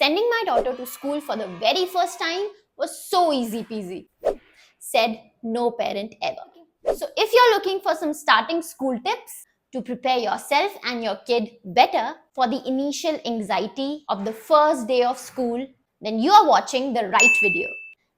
Sending my daughter to school for the very first time was so easy peasy. Said no parent ever. So if you're looking for some starting school tips to prepare yourself and your kid better for the initial anxiety of the first day of school, then you are watching the right video.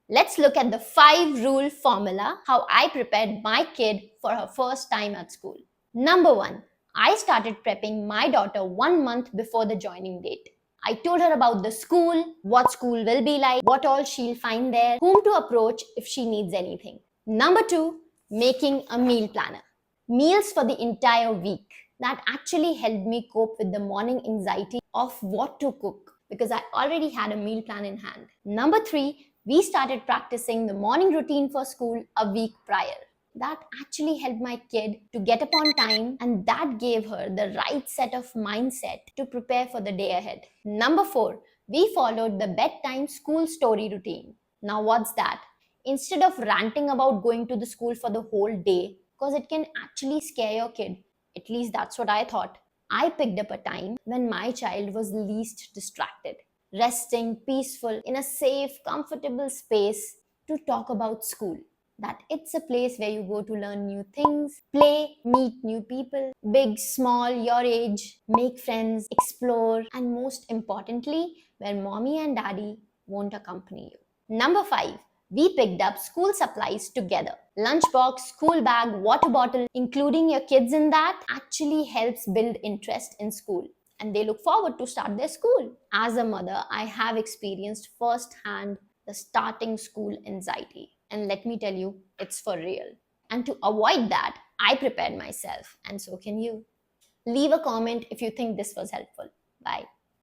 Let's look at the 5-rule formula how I prepared my kid for her first time at school. Number 1. I started prepping my daughter 1 month before the joining date. I told her about the school, what school will be like, what all she'll find there, whom to approach if she needs anything. Number 2, making a meal planner. Meals for the entire week. That actually helped me cope with the morning anxiety of what to cook because I already had a meal plan in hand. Number 3, we started practicing the morning routine for school a week prior. That actually helped my kid to get up on time, and that gave her the right set of mindset to prepare for the day ahead. Number 4, we followed the bedtime school story routine. Now what's that? Instead of ranting about going to the school for the whole day, because it can actually scare your kid, at least that's what I thought, I picked up a time when my child was least distracted, resting, peaceful, in a safe, comfortable space to talk about school. That it's a place where you go to learn new things, play, meet new people, big, small, your age, make friends, explore, and most importantly, where mommy and daddy won't accompany you. Number 5, we picked up school supplies together. Lunchbox, school bag, water bottle, including your kids in that actually helps build interest in school, and they look forward to start their school. As a mother, I have experienced firsthand the starting school anxiety. And let me tell you, it's for real. And to avoid that, I prepared myself, and so can you. Leave a comment if you think this was helpful. Bye.